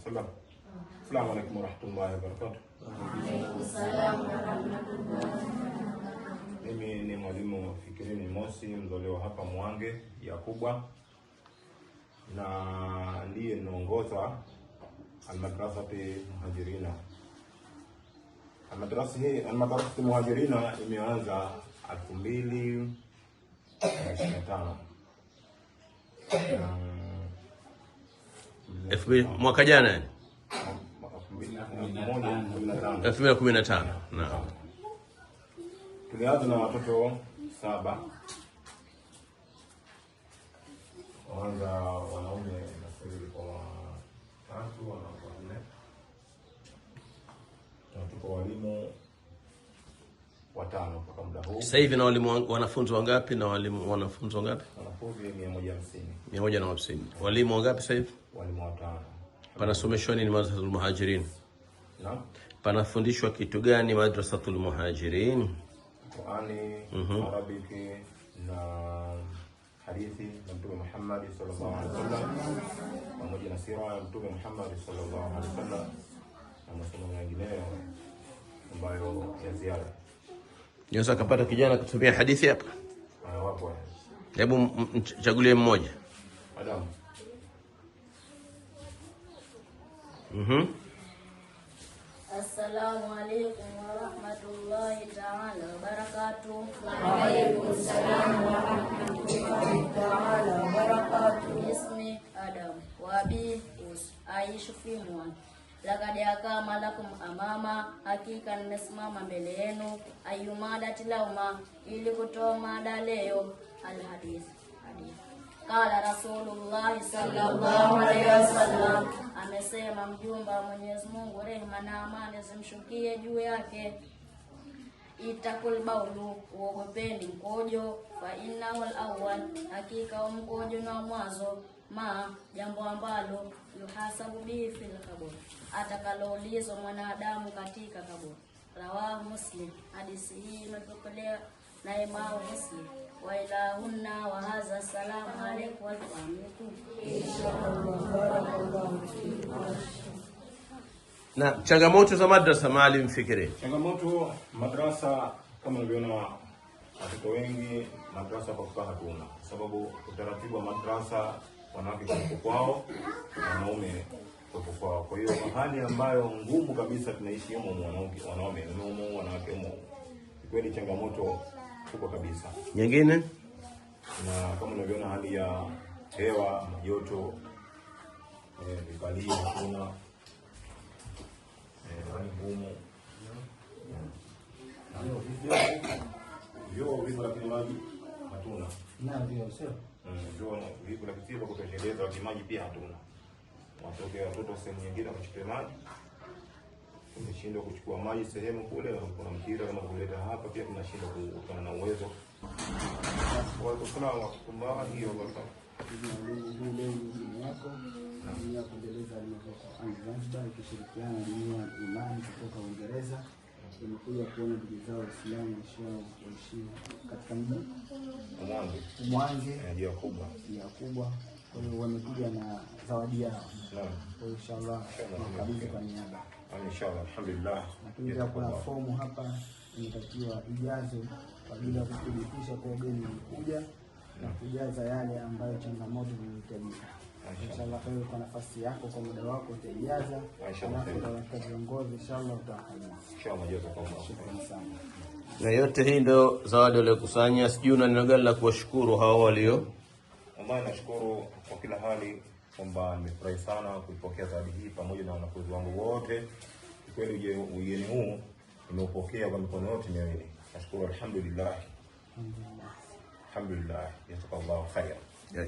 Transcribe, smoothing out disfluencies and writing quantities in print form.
wasallam. Assalamu alaykum wa rahmatullahi wa barakatuh. Mimi ni mwalimu Fikirini Mosi, mzaliwa hapa Mwange Yakubwa, na ndiye ninaongoza Al-Madrasati Muhajirina. Al-Madrasati Muhajirina imeanza 2025. Mwaka jana 2015. Naam. Tulianza na watoto 7. Kwanza wanaume na sisi kwa 3, wanawake 4. Tuko walimu 5 mpaka muda huu. Sasa hivi na walimu wanafunzi wangapi na wanafunzi wangapi? Wanafunzi 150. 150. Walimu wangapi sasa hivi? Walimu 5. Panasomeshwa nini Madrasatul Muhajirin? Naam. Panafundishwa kitu gani Madrasatul Muhajirin? Qur'ani, Arabiki na hadithi na Mtume Muhammad sallallahu alaihi wasallam, pamoja na sira ya Mtume Muhammad sallallahu alaihi wasallam na masomo mengineyo ambayo ya ziada. Unaweza kupata kijana kutumia hadithi hapa? Wapo. Hebu chagulie mmoja. Adam. Assalamu alaykum wa rahmatullahi ta'ala wa barakatuh. Wa alaykum assalam wa rahmatullahi ta'ala wa barakatuh. Ismi Adam wa abi aishu fi mwan. Laqad akama lakum amama, hakika nimesimama mbele yenu, ayumada tilauma, ili kutoa mada leo. Alhadith. Qala Rasulullah sallallahu alaihi wasallam, amesema mjumba wa Mwenyezi Mungu, rehema na amani zimshukie juu yake, itakul baulu, uogopeni mkojo, fa innahu al-awwal, hakika mkojo na mwanzo, ma jambo ambalo yuhasabu bihi fil qabr, atakaloulizwa mwanadamu katika kaburi. Rawahu Muslim, hadithi hii imepokelewa na Imam Muslim. Wa ilahunna wa hadha, salamu alaykum wa rahmatullahi. Na changamoto za madrasa Maalim Fikiri. Changamoto madrasa, kama unavyoona watoto wengi madrasa kwa kukaa hatuna, sababu utaratibu wa madrasa wanawake kwa kwao na wanaume kwa kwao. Kwa hiyo hali ambayo ngumu kabisa tunaishi humo, wanaume humo, wanawake humo. Kweli changamoto kubwa kabisa. Nyingine, na kama unavyoona hali ya hewa, joto, vikali hakuna, hali ngumu. Ndio vipo, lakini maji hatuna. Ndio sio. Ndio vipo, lakini kwa kutosheleza, lakini maji pia hatuna. Watoto sehemu nyingine wachukue maji. Tumeshindwa kuchukua maji sehemu kule, kuna mpira kama kuleta hapa, pia tunashindwa kutokana na uwezo. Kuna wakumba hiyo baba. Yako na kuendeleza Zanzibar ikishirikiana na imani kutoka Uingereza, imekuja kuona ndugu zao Waislamu waishi katika mji Mwange Yakubwa. Kwa hiyo wamekuja na zawadi yao. Kwa hiyo inshallah kabisa kwa niaba. Inshallah, alhamdulillah. Lakini kuna fomu hapa inatakiwa ijaze kwa ajili ya kuthibitisha kwa wageni kuja na kujaza yale ambayo changamoto zinahitajika. Inshallah kwa nafasi yako, kwa muda wako utajaza. Inshallah kwa viongozi inshallah utafanya. Inshallah jazakallah. Shukrani sana. Na yote hii ndio zawadi waliokusanya. Sijui una neno gani la kuwashukuru hao walio? Wallahi nashukuru kwa kila hali kwamba nimefurahi sana kuipokea zawadi hii pamoja na wanafunzi wangu wote. Kweli ugeni huu nimeupokea kwa mikono yote miwili. Nashukuru, alhamdulillah. Alhamdulillah. Jazakallahu khair. Ya.